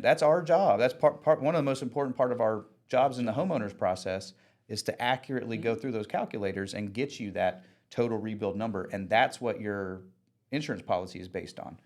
That's our job. That's one of the most important part of our jobs in the homeowner's process is to accurately go through those calculators and get you that total rebuild number. And that's what your insurance policy is based on.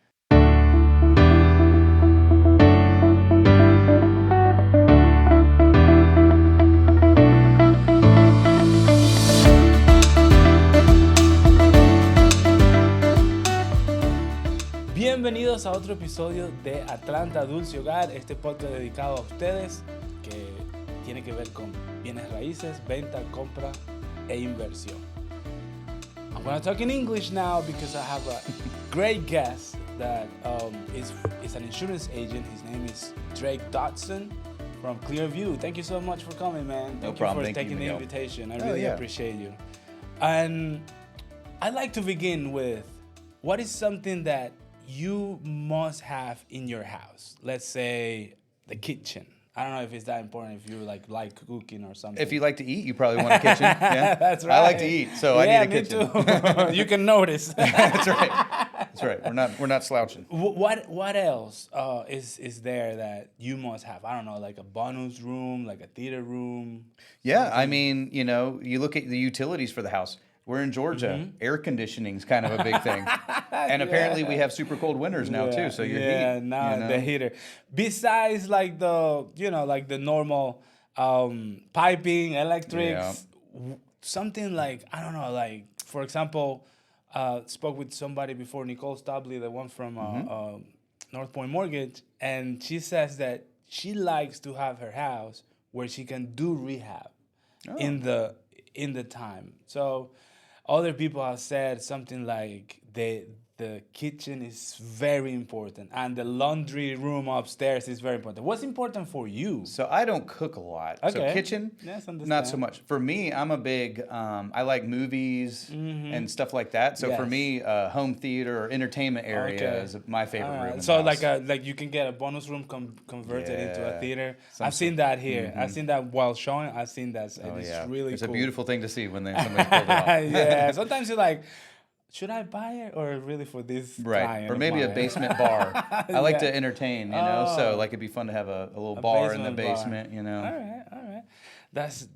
Bienvenidos a otro episodio de Atlanta Dulce Hogar, este podcast dedicado a ustedes que tiene que ver con bienes raíces, venta, compra e inversión. I'm going to talk in English now because I have a great guest that is an insurance agent. His name is Dodson from Clearview. Thank you so much for coming, man. No problem. Thank you for taking the invitation. I really yeah. appreciate you. And I'd like to begin with, what is something that you must have in your house? Let's say the kitchen. I don't know if it's that important if you like cooking or something. If you like to eat, you probably want a kitchen. Yeah, that's right. I like to eat, so I need a kitchen. Me too. You can notice. That's right. That's right. We're not slouching. What else is there that you must have? I don't know, like a bonus room, like a theater room. Yeah, something. I mean, you look at the utilities for the house. We're in Georgia. Mm-hmm. Air conditioning is kind of a big thing. And apparently we have super cold winters now too, so your heat. Yeah, the heater. Besides like the normal piping, electrics, something like, I don't know, like, for example, spoke with somebody before, Nicole Stabley, the one from North Point Mortgage, and she says that she likes to have her house where she can do rehab in the time. So other people have said something like the kitchen is very important and the laundry room upstairs is very important. What's important for you? So I don't cook a lot. Okay. So kitchen, not so much. For me, I'm a big, I like movies and stuff like that. So for me, home theater or entertainment area is my favorite room. So like you can get a bonus room converted into a theater. I've seen that here. Mm-hmm. I've seen that while showing. I've seen that. And it's really It's cool. a beautiful thing to see when somebody pulled it off. Yeah. Sometimes you're like, should I buy it or really for this client? Or maybe a basement bar. I like to entertain, so like it'd be fun to have a little bar in the basement, All right. That's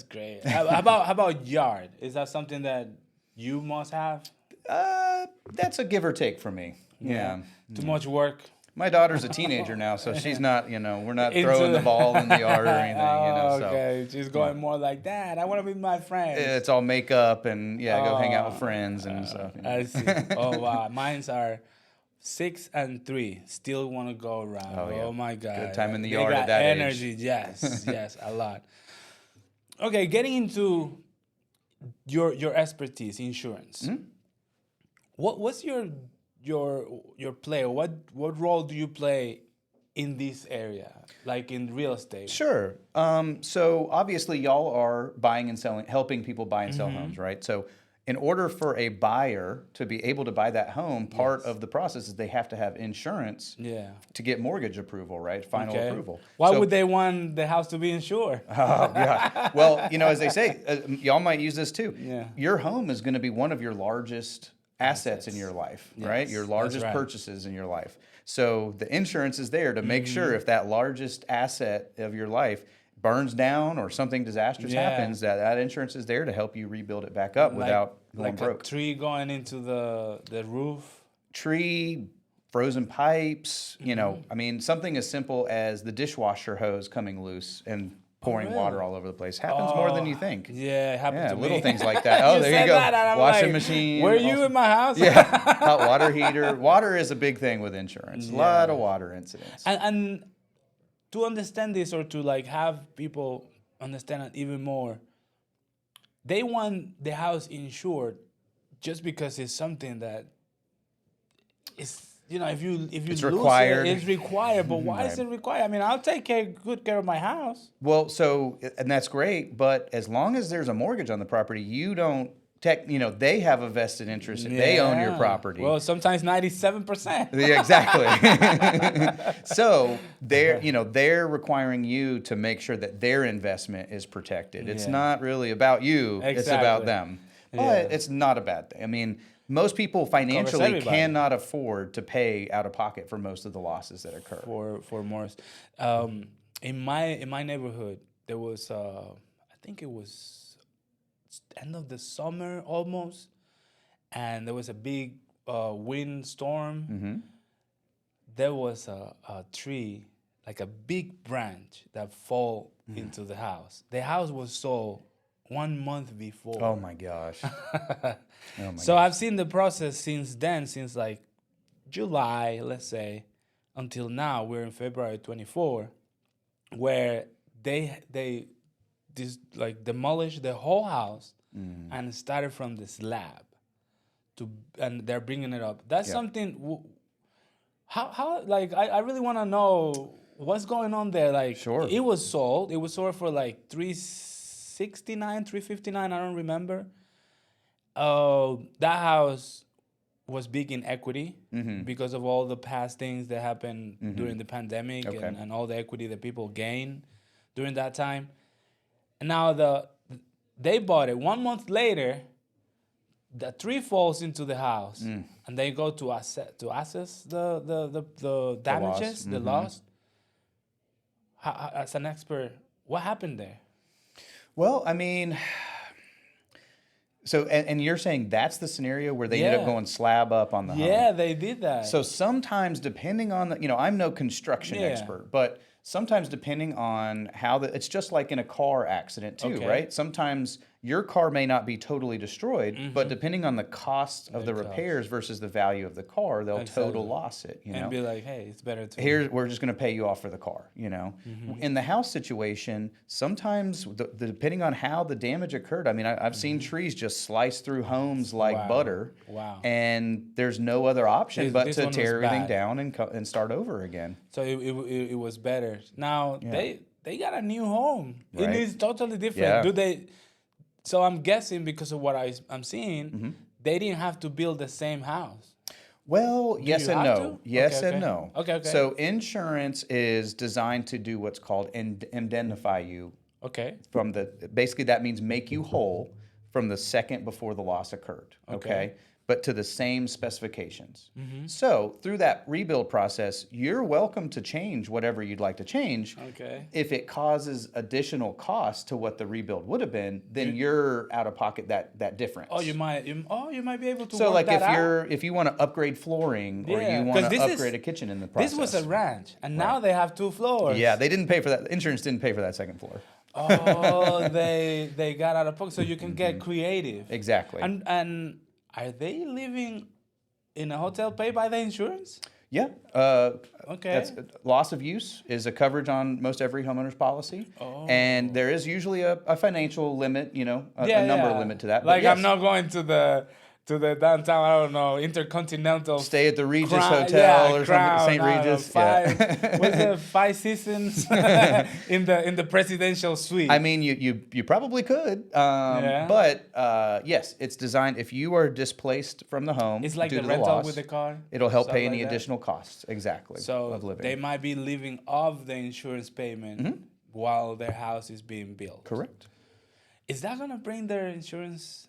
great. How about yard? Is that something that you must have? That's a give or take for me. Yeah. Too much work. My daughter's a teenager now, so she's not, we're not throwing the ball in the yard or anything, Okay, she's going more like that. I want to be with my friends. It's all makeup and, go hang out with friends and stuff. I see. Oh, wow. Mine's are 6 and 3. Still want to go around. Oh, my God. Good time in the yard at that energy. age. Yes, a lot. Okay, getting into your expertise, insurance. Mm-hmm. What's your play? What role do you play in this area, like in real estate? Sure. So obviously y'all are buying and selling, helping people buy and sell homes, right? So in order for a buyer to be able to buy that home, part of the process is they have to have insurance to get mortgage approval, right? Final approval. Why would they want the house to be insured? Well, as they say, y'all might use this too. Yeah. Your home is going to be one of your largest assets in your life, right? Your largest purchases in your life. So the insurance is there to make sure if that largest asset of your life burns down or something disastrous happens, that insurance is there to help you rebuild it back up without going broke. Like a tree going into the roof? Tree, frozen pipes, I mean, something as simple as the dishwasher hose coming loose and pouring water all over the place. Happens more than you think. Yeah, it happens to me. Little things like that. Oh, there you go. Washing machine. Were you in my house? Yeah, hot water heater. Water is a big thing with insurance. A lot of water incidents. And to understand this, or to like have people understand it even more, they want the house insured just because it's something that is, if you it's lose required. It's required. But why is it required? I mean, I'll take good care of my house. Well, and that's great, but as long as there's a mortgage on the property, you don't they have a vested interest. They own your property. Well, sometimes 97%. Yeah, exactly. So they're requiring you to make sure that their investment is protected. It's not really about you. Exactly. It's about them. But it's not a bad thing. I mean, Most people financially everybody. cannot afford to pay out of pocket for most of the losses that occur. For more. In my neighborhood, there was I think it was end of the summer almost, and there was a big wind storm. Mm-hmm. There was a tree, like a big branch that fall into the house. The house was sold 1 month before. Oh my gosh. So I've seen the process since then, since like July, let's say, until now. We're in February 24, where they demolished the whole house and started from the slab and they're bringing it up. That's something. How like I really want to know what's going on there. Like, sure, it was sold for like $369, $359. I don't remember. That house was big in equity because of all the past things that happened during the pandemic and all the equity that people gained during that time. And now they bought it 1 month later. The tree falls into the house, and they go to assess the damages, the loss. As an expert, what happened there? Well, I mean, so and you're saying that's the scenario where they ended up going slab up on the home. Yeah, they did that. So sometimes, depending on I'm no construction expert, but sometimes depending on how it's just like in a car accident too, right? Sometimes your car may not be totally destroyed, but depending on the cost of the repairs versus the value of the car, they'll total loss it. And be like, hey, it's better to. We're just going to pay you off for the car. In the house situation, sometimes depending on how the damage occurred. I mean, I've seen trees just slice through homes like butter. Wow. And there's no other option but to tear everything down and start over again. So it was better. Now they got a new home. Right. It is totally different. Yeah. Do they? So I'm guessing because of what I'm seeing, they didn't have to build the same house. Well, yes and no. Yes and no. Okay. So insurance is designed to do what's called indemnify you. Okay. Basically that means make you whole from the second before the loss occurred. Okay. But to the same specifications. So through that rebuild process, you're welcome to change whatever you'd like to change. Okay. If it causes additional cost to what the rebuild would have been, then you're out of pocket that difference. Oh, you might be able to. So work like that if you want to upgrade flooring or you want to upgrade a kitchen in the process. This was a ranch, and now they have 2 floors. Yeah, they didn't pay for that. Insurance didn't pay for that second floor. Oh, they got out of pocket, so you can get creative. Exactly. And are they living in a hotel paid by the insurance? Yeah. Okay. Loss of use is a coverage on most every homeowner's policy. Oh. And there is usually a financial limit, a number limit to that. Like, I'm not going to the downtown, I don't know, Intercontinental. Stay at the Regis Hotel or something, St. Regis. What's the 5 seasons in the presidential suite? I mean, you probably could. But yes, it's designed, if you are displaced from the home, it's like due the to rental loss, with the car. It'll help pay any additional costs, exactly, so of living. They might be living off the insurance payment while their house is being built. Correct. Is that going to bring their insurance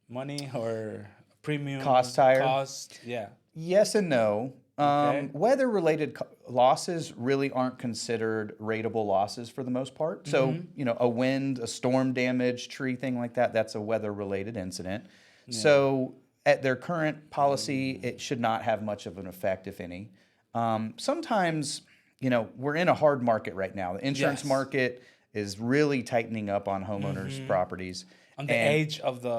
money or premium cost higher? Yeah. Yes and no. Weather-related losses really aren't considered rateable losses for the most part. So, a wind, a storm damage, tree thing like that, that's a weather-related incident. Yeah. So, at their current policy, it should not have much of an effect, if any. Sometimes, we're in a hard market right now. The insurance market is really tightening up on homeowners' properties. On the age of the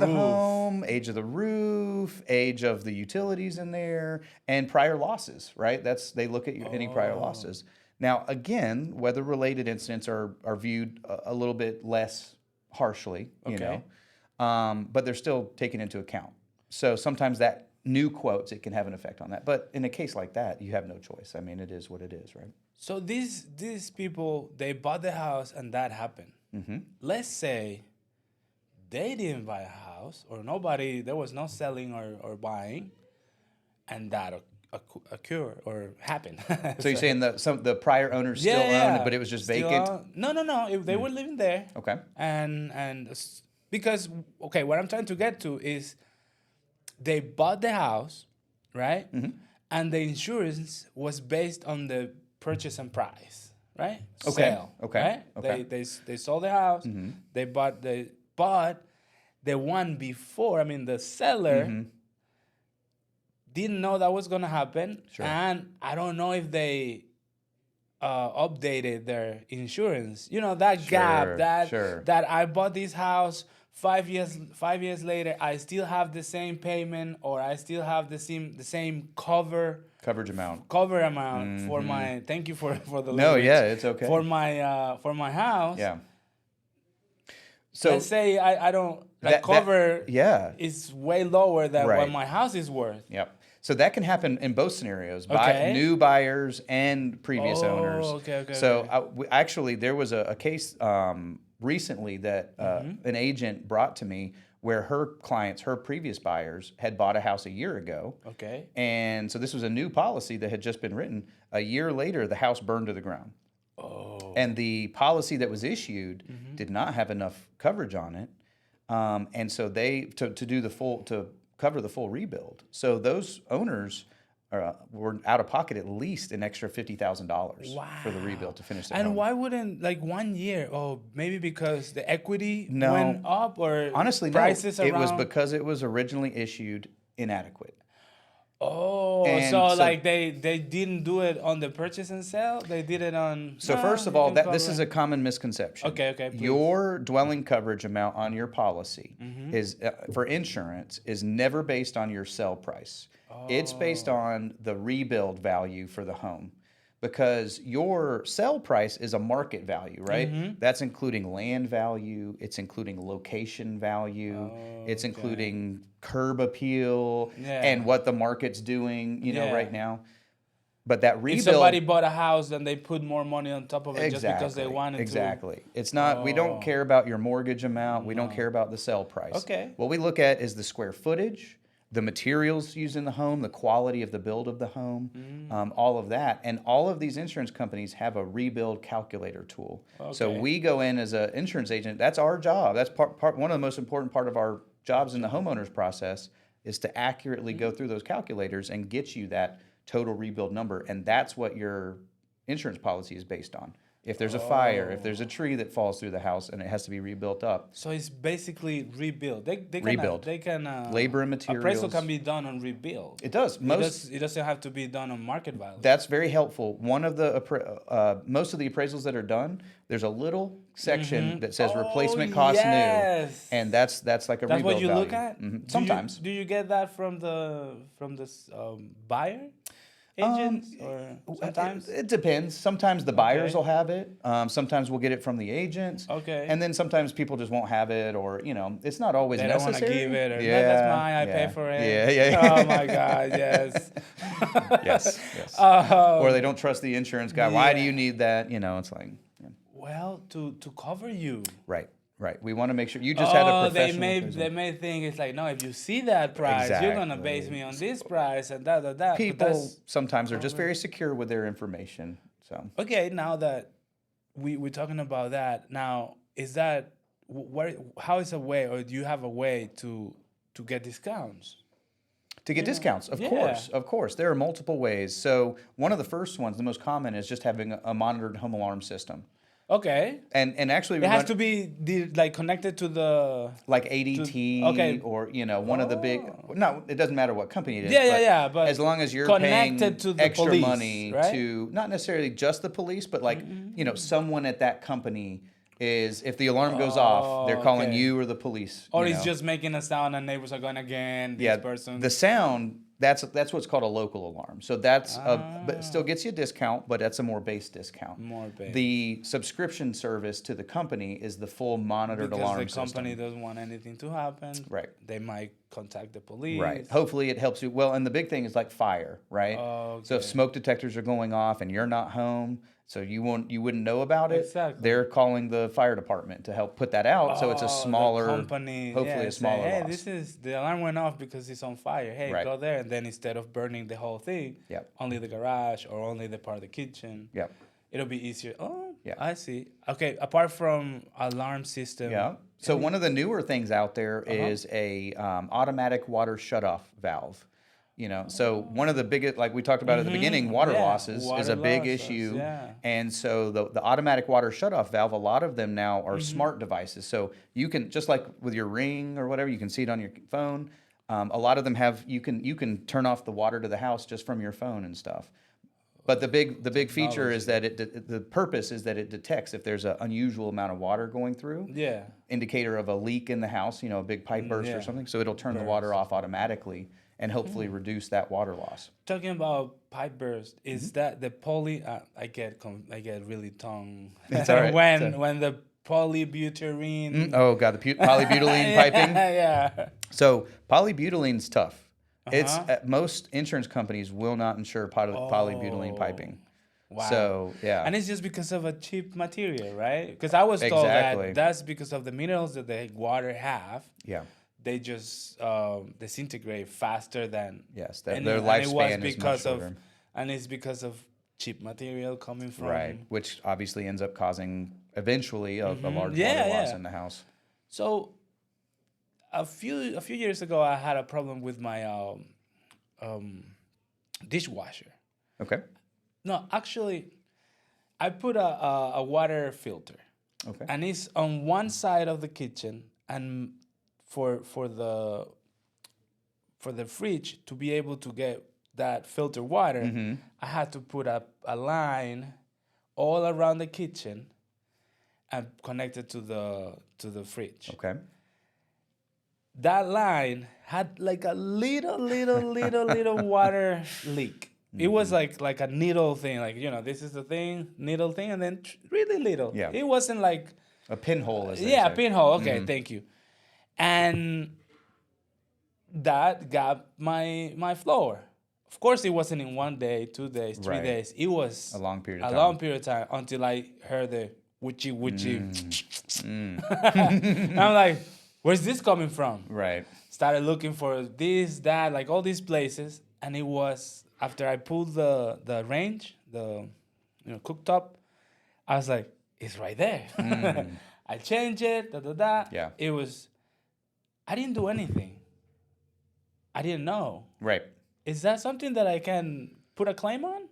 home, age of the roof, age of the utilities in there, and prior losses, right? They look at any prior losses. Now, again, weather-related incidents are viewed a little bit less harshly, but they're still taken into account. So sometimes that new quotes, it can have an effect on that. But in a case like that, you have no choice. I mean, it is what it is, right? So these people, they bought the house and that happened. Let's say they didn't buy a house, or there was no selling or buying, and that occurred or happened. So you're saying the prior owners still owned it, but it was just vacant? No. They were living there. Okay. And because, okay, what I'm trying to get to is they bought the house, right? And the insurance was based on the purchase and price, right? Okay. Sale, Okay. right? Okay. They sold the house. They bought the one before. I mean, the seller didn't know that was gonna happen, and I don't know if they updated their insurance. You know, that gap that I bought this house 5 years later, I still have the same payment, or I still have the same coverage amount for my. Thank you for the. No, yeah, it's okay. For my house. Yeah. So let's say I don't cover. Is way lower than what my house is worth. Yep. So that can happen in both scenarios, new buyers and previous owners. Actually, there was a case recently that an agent brought to me where her previous buyers, had bought a house a year ago. Okay. And so this was a new policy that had just been written. A year later, the house burned to the ground. Oh. And the policy that was issued did not have enough coverage on it. And so they, to cover the full rebuild. So those owners were out of pocket at least an extra $50,000 for the rebuild to finish the home. And why wouldn't 1 year? Oh, maybe because the equity went up, or honestly, prices no. around? It was because it was originally issued inadequate. Oh, so they didn't do it on the purchase and sale? They did it on... So first of all, this is a common misconception. Okay, please. Your dwelling coverage amount on your policy is for insurance is never based on your sell price. Oh. It's based on the rebuild value for the home. Because your sell price is a market value, right? That's including land value, it's including location value, it's including curb appeal and what the market's doing, right now. But that rebuild... If somebody bought a house, then they put more money on top of it just because they wanted to. Exactly. It's not, we don't care about your mortgage amount, we don't care about the sell price. Okay. What we look at is the square footage, the materials used in the home, the quality of the build of the home, all of that. And all of these insurance companies have a rebuild calculator tool. Okay. So we go in as an insurance agent. That's our job. That's one of the most important part of our jobs in the homeowner's process is to accurately go through those calculators and get you that total rebuild number. And that's what your insurance policy is based on. If there's a fire, if there's a tree that falls through the house and it has to be rebuilt up. So it's basically rebuild. They can labor and materials. Appraisal can be done on rebuild. It does. It doesn't have to be done on market value. That's very helpful. One of the most of the appraisals that are done, there's a little section that says replacement cost new, and that's like a rebuild value. That's what you look at. Sometimes. Do you get that from the buyer? Agents or sometimes? It depends. Sometimes the buyers will have it. Sometimes we'll get it from the agents. Okay. And then sometimes people just won't have it, or it's not always necessary. They don't want to give it, or that's mine, I pay for it. Yeah. Oh my God, yes. yes. Or they don't trust the insurance guy. Why do you need that? It's like. Well, to cover you. Right. We want to make sure you just had a professional. They may think it's like, no, if you see that price, you're gonna base me on this price and that. People sometimes are just very secure with their information. So okay, now that we're talking about that, now is that how is a way, or do you have a way to get discounts? To get discounts, of course. There are multiple ways. So one of the first ones, the most common, is just having a monitored home alarm system. Okay. And actually, it has to be connected to the ADT or one of the big. No, it doesn't matter what company it is. But as long as you're paying to the extra police, money to not necessarily just the police, but someone at that company is, if the alarm goes off, they're calling you or the police. Or it's just making a sound and neighbors are going again. This person. The sound. That's what's called a local alarm. So but it still gets you a discount, but that's a more base discount. The subscription service to the company is the full monitored alarm system. Because the company doesn't want anything to happen. Right. They might contact the police. Right. Hopefully it helps you. Well, and the big thing is like fire, right? Okay. So if smoke detectors are going off and you're not home, so you wouldn't know about it. Exactly. They're calling the fire department to help put that out. So it's a smaller company. Hopefully a smaller loss. The alarm went off because it's on fire. Hey, go there. And then instead of burning the whole thing, only the garage or only the part of the kitchen. Yep. It'll be easier. Oh, Yeah. I see. Okay, apart from alarm system. Yeah. So one of the newer things out there is a automatic water shutoff valve. So one of the biggest, like we talked about at the beginning, water losses is a big issue. Yeah. And so the automatic water shutoff valve, a lot of them now are smart devices. So you can, just like with your Ring or whatever, you can see it on your phone. A lot of them have, you can turn off the water to the house just from your phone and stuff. But the big feature is that the purpose is that it detects if there's an unusual amount of water going through. Yeah. Indicator of a leak in the house, a big pipe burst or something. So it'll turn the water off automatically and hopefully reduce that water loss. Talking about pipe burst, is that the I get really tongue It's all right. when the polybutyrene. Oh God, the polybutylene piping. Yeah. So polybutylene's tough. It's most insurance companies will not insure polybutylene piping. Wow. So yeah, And it's just because of a cheap material, right? Because I was told that that's because of the minerals that the water have. Yeah. They just disintegrate faster than their lifespan is much shorter. And it's because of cheap material coming from which obviously ends up causing eventually a large water loss in the house. So a few years ago, I had a problem with my dishwasher. Okay. No, actually, I put a water filter. Okay. And it's on one side of the kitchen, and for the fridge to be able to get that filtered water, I had to put a line all around the kitchen and connect it to the fridge. Okay. That line had like a little water leak. It was like a needle thing, like, this is the thing, needle thing, and then really little. Yeah. It wasn't like a pinhole, as they say. a pinhole. Okay, thank you. And that got my floor. Of course, it wasn't in 1 day, 2 days, 3 days. It was a long period of time. Until I heard the woochie. I'm like, where's this coming from? Right. Started looking for this, that, like all these places, and it was after I pulled the range, the cooktop. I was like, it's right there. I changed it. Yeah. It was. I didn't do anything. I didn't know. Right. Is that something that I can put a claim on?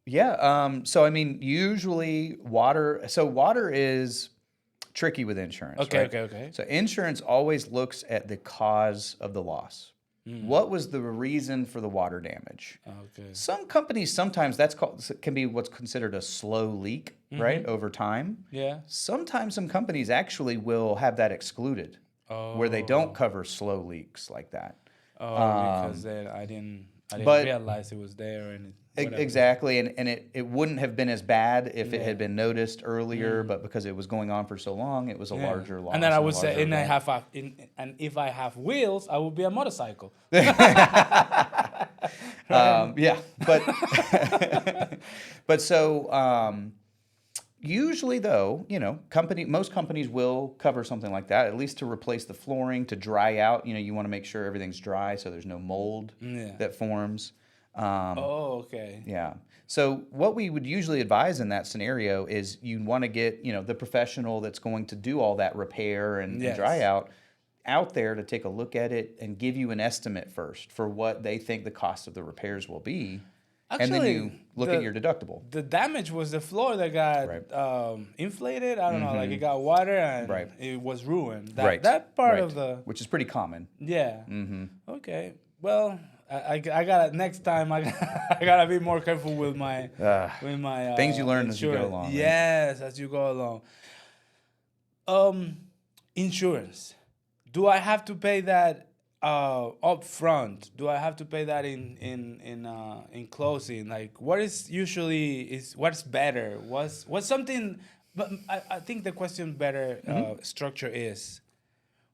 Yeah. So I mean, usually water. So water is tricky with insurance. Okay. So insurance always looks at the cause of the loss. What was the reason for the water damage? Okay. Some companies sometimes can be what's considered a slow leak, right, over time. Yeah. Sometimes some companies actually will have that excluded, where they don't cover slow leaks like that. Because then I didn't realize it was there and. Exactly, and it wouldn't have been as bad if it had been noticed earlier, but because it was going on for so long, it was a larger loss. And then I would say, and if I have wheels, I would be a motorcycle. Yeah, but so usually though, most companies will cover something like that, at least to replace the flooring, to dry out. You want to make sure everything's dry so there's no mold that forms. Okay. Yeah. So what we would usually advise in that scenario is you want to get, the professional that's going to do all that repair and dry out there to take a look at it and give you an estimate first for what they think the cost of the repairs will be. Actually, and then you look at your deductible. The damage was the floor that got inflated. I don't know, like it got water and it was ruined. That part of the... Which is pretty common. Yeah. Okay. Well... I gotta next time. I gotta be more careful with my things you learn insurance. as you go along. Yes, as you go along. Insurance. Do I have to pay that up front? Do I have to pay that in closing? Like, what is usually what's better? What's something? But I think the question better structure is,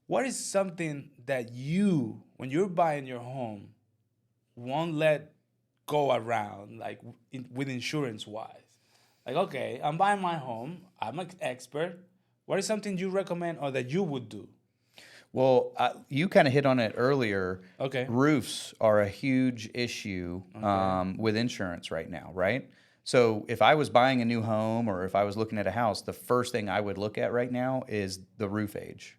what is something that you, when you're buying your home, won't let go around, like with insurance wise? Like, okay, I'm buying my home, I'm an expert. What is something you recommend or that you would do? Well, you kind of hit on it earlier. Okay. Roofs are a huge issue with insurance right now, right? So if I was buying a new home or if I was looking at a house, the first thing I would look at right now is the roof age,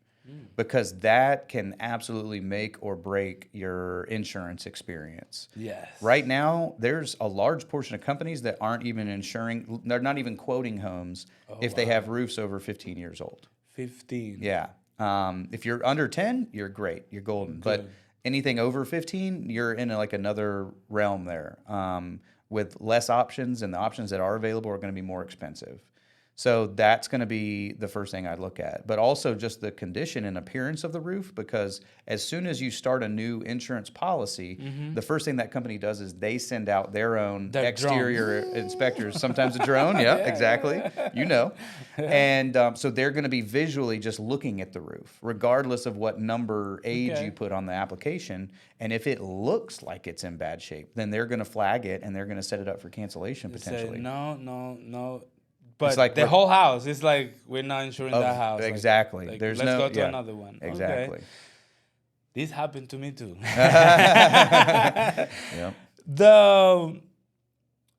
because that can absolutely make or break your insurance experience. Yes. Right now, there's a large portion of companies that aren't even insuring, they're not even quoting homes if they have roofs over 15 years old. 15. Yeah. If you're under 10, you're great. You're golden. Good. But anything over 15, you're in like another realm there, with less options, and the options that are available are going to be more expensive. So that's going to be the first thing I'd look at. But also just the condition and appearance of the roof, because as soon as you start a new insurance policy, the first thing that company does is they send out their own exterior inspectors, sometimes a drone. Yeah, exactly. You know. And so they're going to be visually just looking at the roof, regardless of what number age you put on the application. And if it looks like it's in bad shape, then they're going to flag it and they're going to set it up for cancellation potentially. Say, no. But it's like the whole house, it's like we're not insuring that house. Exactly. Like, There's let's go to another one. Exactly. Okay. This happened to me too. Yep.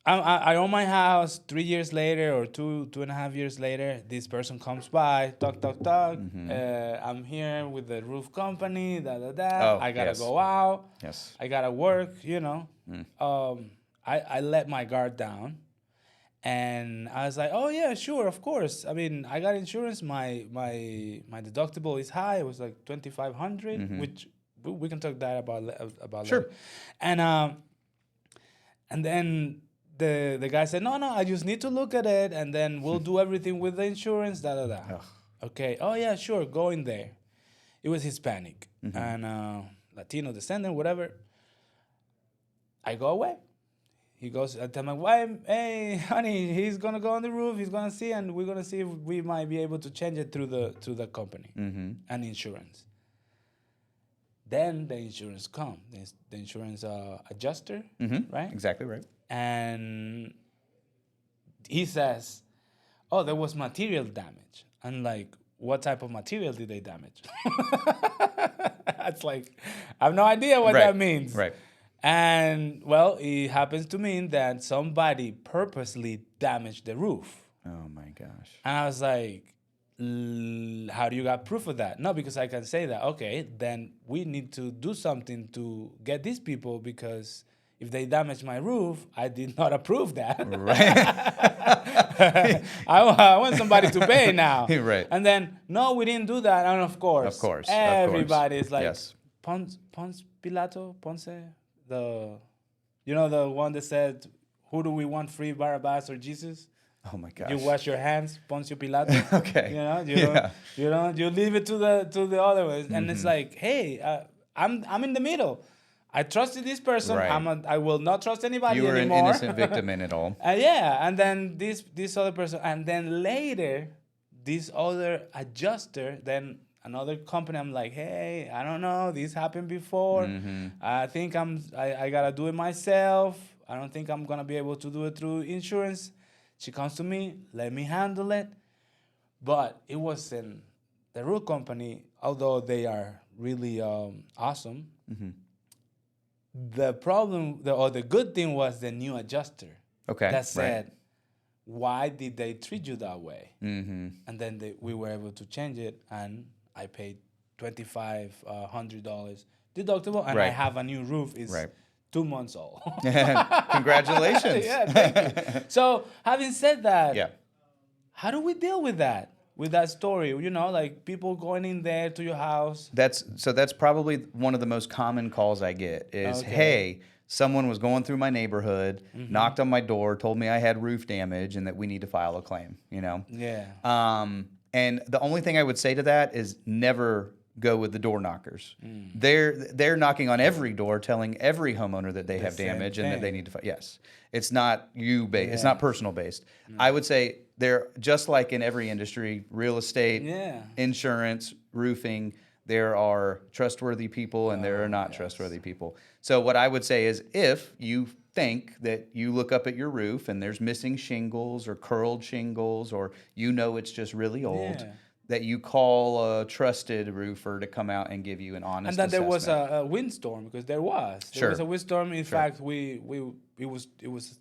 I own my house 3 years later or 2.5 years later. This person comes by, talk. I'm here with the roof company, Oh, I gotta go out. Yes. I gotta work, I let my guard down. And I was like, oh yeah, sure, of course. I mean, I got insurance. My deductible is high. It was like $2,500, which we can talk that about Sure. later. And then the guy said, no, I just need to look at it, and then we'll do everything with the insurance. Okay. Oh yeah, sure. Go in there. It was Hispanic and Latino descendant, whatever. I go away. He goes, I tell my wife, hey, honey, he's going to go on the roof. He's going to see, and we're going to see if we might be able to change it through the company and insurance. Then the insurance comes, the insurance adjuster, right? Exactly right. And he says, oh, there was material damage. I'm like, what type of material did they damage? It's like, I have no idea what that means. Right. And, well, it happens to mean that somebody purposely damaged the roof. Oh, my gosh. And I was like, how do you got proof of that? No, because I can say that, okay, then we need to do something to get these people, because if they damage my roof, I did not approve that. Right. I want somebody to pay now. Right. And then, no, we didn't do that. And of course, everybody's like, yes. Ponce the one that said, who do we want free, Barabbas or Jesus? Oh my gosh. You wash your hands, Ponce Pilate. Okay. You leave it to the other ones. And it's like, hey, I'm in the middle. I trusted this person. Right. I will not trust anybody anymore. You were anymore. an innocent victim in it all. And then this other person, and then later, this other adjuster, then another company, I'm like, hey, I don't know, this happened before. I think I gotta do it myself. I don't think I'm gonna be able to do it through insurance. She comes to me, let me handle it. But it wasn't the roof company, although they are really awesome. The problem, or the good thing, was the new adjuster. Okay. That said, why did they treat you that way? And then we were able to change it, and I paid $2,500 deductible, and I have a new roof. It's 2 months old. Congratulations. Yeah, thank you. So, having said that, how do we deal with that? With that story, like people going in there to your house. That's probably one of the most common calls I get is, hey, someone was going through my neighborhood, knocked on my door, told me I had roof damage and that we need to file a claim, Yeah. And the only thing I would say to that is never go with the door knockers. They're knocking on every door, telling every homeowner that they have damage and that they need to file. Yes. It's not you-based. It's not personal-based. I would say they're just like in every industry, real estate, insurance, roofing, there are trustworthy people and there are not trustworthy people. So what I would say is, if you think that you look up at your roof and there's missing shingles or curled shingles, or it's just really old, that you call a trusted roofer to come out and give you an honest assessment. And then there was a windstorm, because there was a windstorm. In fact, we it was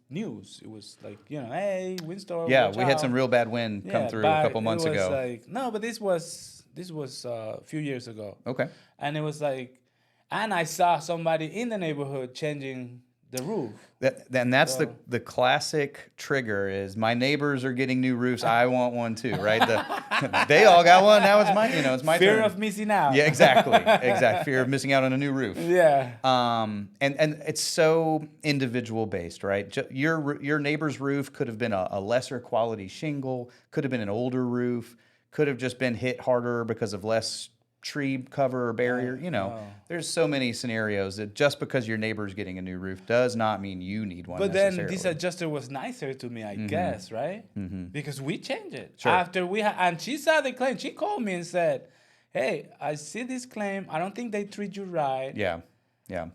news. It was like, hey, windstorm. Yeah, watch we had out. some real bad wind come through a couple months it was ago. Like, no, but this was a few years ago. Okay. And it was like, and I saw somebody in the neighborhood changing the roof. That's the classic trigger is my neighbors are getting new roofs. I want one too, right? They all got one. Now it's mine. It's my Fear turn. of missing out. Yeah, exactly. Fear of missing out on a new roof. Yeah. And it's so individual based, right? Your neighbor's roof could have been a lesser quality shingle, could have been an older roof, could have just been hit harder because of less tree cover or barrier. There's so many scenarios that just because your neighbor's getting a new roof does not mean you need one. But then this adjuster was nicer to me, I guess, right? Because we changed it after and she saw the claim. She called me and said, "Hey, I see this claim. I don't think they treat you right. Yeah.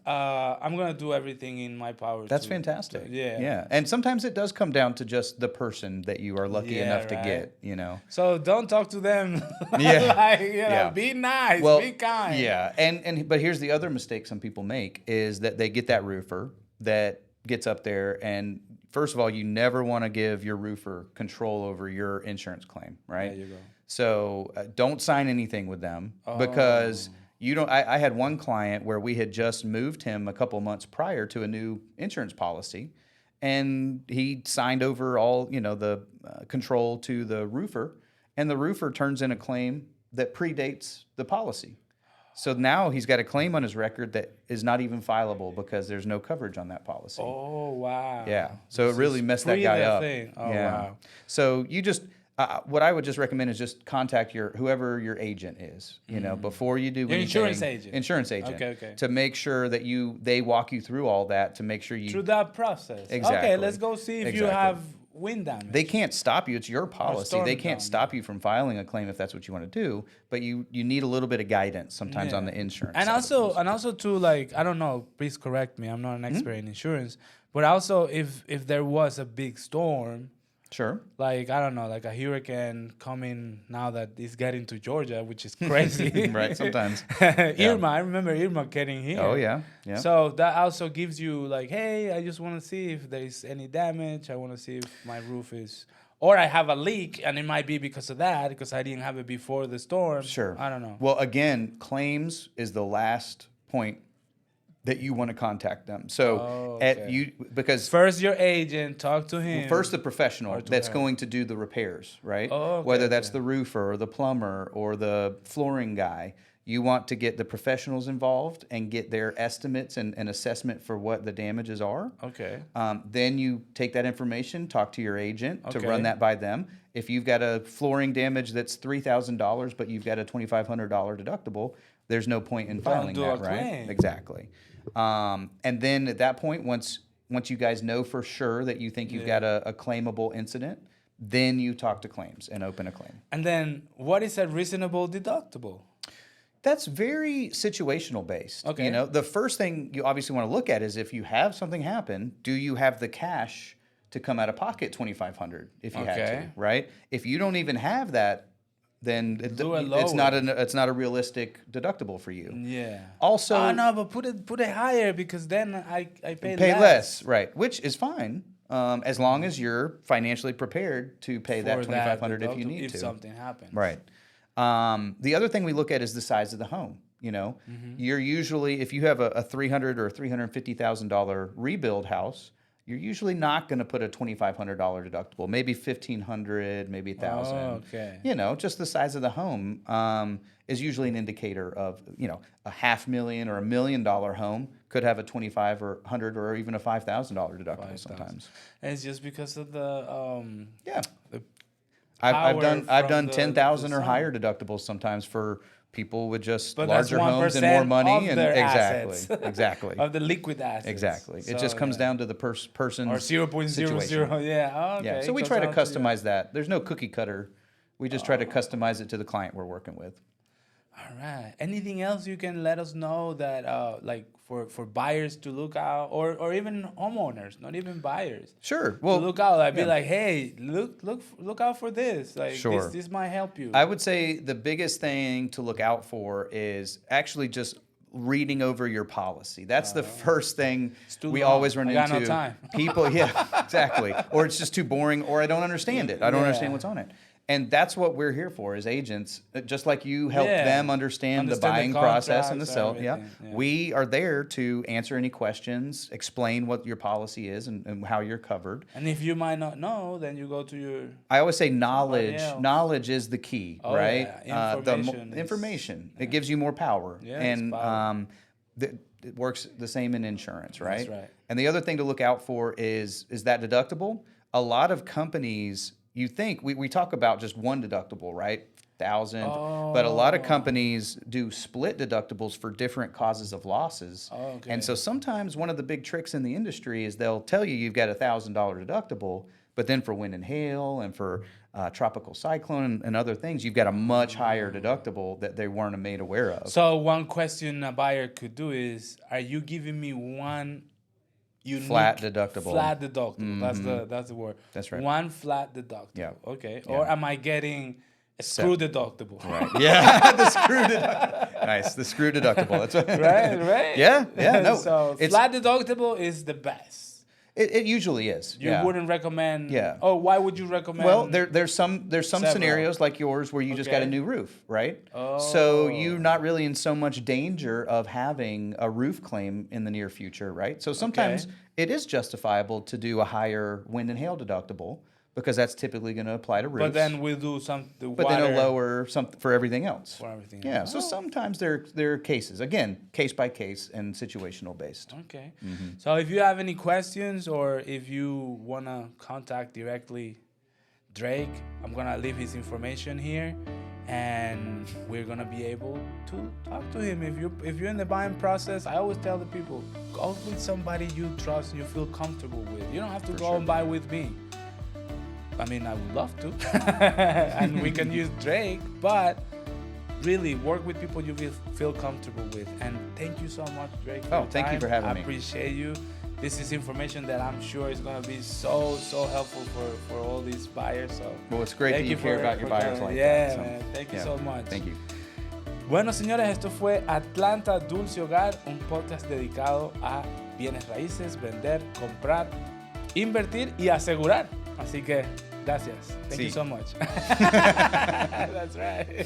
I'm gonna do everything in my power." That's fantastic. Yeah. Yeah. And sometimes it does come down to just the person that you are lucky enough to get, So don't talk to them. Be nice, be kind. Yeah. But here's the other mistake some people make is that they get that roofer that gets up there, and first of all, you never want to give your roofer control over your insurance claim, right? There you go. So don't sign anything with them because I had one client where we had just moved him a couple months prior to a new insurance policy, and he signed over all, the control to the roofer, and the roofer turns in a claim that predates the policy. So now he's got a claim on his record that is not even fileable because there's no coverage on that policy. Oh, wow. Yeah. So it really messed that guy up. Oh, wow. So you just... what I would just recommend is just contact whoever your agent is, before you do anything. Insurance agent. Insurance agent. Okay. To make sure that they walk you through all that to make sure you... Through that process. Exactly. Okay, let's go see if you have wind damage. They can't stop you. It's your policy. They can't stop you from filing a claim if that's what you want to do, but you need a little bit of guidance sometimes on the insurance. And also too, like, I don't know, please correct me, I'm not an expert in insurance, but also if there was a big storm... Sure. Like, I don't know, like a hurricane coming now that it's getting to Georgia, which is crazy. Right, sometimes. Irma, I remember Irma getting here. Oh, yeah. So that also gives you like, hey, I just want to see if there is any damage. I want to see if my roof is... Or I have a leak, and it might be because of that, because I didn't have it before the storm. Sure. I don't know. Well, again, claims is the last point that you want to contact them. So because first your agent, talk to him. First the professional that's going to do the repairs, right? Whether that's the roofer or the plumber or the flooring guy. You want to get the professionals involved and get their estimates and assessment for what the damages are. Okay. Then you take that information, talk to your agent to run that by them. If you've got a flooring damage that's $3,000, but you've got a $2,500 deductible, there's no point in filing that, right? Claim. Exactly. And then at that point, once you guys know for sure that you think you've got a claimable incident, then you talk to claims and open a claim. And then what is a reasonable deductible? That's very situational based. Okay. The first thing you obviously want to look at is if you have something happen, do you have the cash to come out of pocket $2,500 if you had to, right? If you don't even have that, then it's not a realistic deductible for you. Yeah. Also, no, but put it higher because then I pay less, right? Which is fine, as long as you're financially prepared to pay that $2,500 if you need to. If something happens. Right. The other thing we look at is the size of the home. You're usually, if you have a $300,000 or $350,000 rebuild house, you're usually not going to put a $2,500 deductible. Maybe $1,500, maybe $1,000. Oh, okay. Just the size of the home is usually an indicator of a $500,000 or $1 million home could have a $2,500 or $100,000 or even a $5,000 deductible sometimes. And it's just because of the the I've done 10,000 or higher dedeductibles sometimes for people with just larger homes and more money, and exactly of the liquid assets. Exactly. So, it just comes down to the person's or 0.00. Yeah. Yeah. So we try to customize that. There's no cookie cutter. We just try to customize it to the client we're working with. All right. Anything else you can let us know that like for buyers to look out, or even homeowners, not even buyers? Sure. Well, to look out. I'd be like, hey, look out for this. Like this might help you. I would say the biggest thing to look out for is actually just reading over your policy. That's the first thing we long. always run I got into. no time. People, yeah, exactly. Or it's just too boring, or I don't understand it. I don't understand what's on it. And that's what we're here for as agents. Just like you help them understand the buying process and the sell. Yeah. We are there to answer any questions, explain what your policy is and how you're covered. And if you might not know, then you go to your... I always say knowledge. Knowledge is the key, right? Yeah. Information. It gives you more power. Yeah, and it works the same in insurance, right? That's right. And the other thing to look out for is that deductible. A lot of companies... You think we talk about just one deductible, right? 1,000, but a lot of companies do split deductibles for different causes of losses. And so sometimes one of the big tricks in the industry is they'll tell you you've got a $1,000 deductible, but then for wind and hail and for tropical cyclone and other things, you've got a much higher deductible that they weren't made aware of. So one question a buyer could do is, are you giving me one unique flat deductible? Flat deductible. That's the word. That's right. One flat deductible. Yeah. Okay. Yeah. Or am I getting a screw deductible? Right. Yeah. The screw deductible. Nice. The screw deductible. That's right. Yeah. Yeah. No. So flat deductible is the best. It usually is. You wouldn't recommend. Yeah. Oh, why would you recommend? Well, there's some scenarios like yours where you just got a new roof, right? Oh. So you're not really in so much danger of having a roof claim in the near future, right? So sometimes it is justifiable to do a higher wind and hail deductible because that's typically going to apply to roofs. But then we'll do But then a lower something for everything else. For everything. Yeah. So sometimes there are cases, again, case by case and situational based. Okay. So if you have any questions or if you wanna contact directly Drake, I'm gonna leave his information here, and we're gonna be able to talk to him. If you're in the buying process, I always tell the people, go with somebody you trust, you feel comfortable with. You don't have to go and buy with me. I mean, I would love to, and we can use Drake, but really work with people you feel comfortable with. And thank you so much, Drake. Thank you for having me. I appreciate you. This is information that I'm sure is going to be so helpful for all these buyers. So, well, it's great that you care about your buyers like that. So, man. Thank you so much. Thank you. Bueno, señores, esto fue Atlanta Dulce Hogar, un podcast dedicado a bienes raíces, vender, comprar, invertir y asegurar. Así que, gracias. Thank you so much. That's right.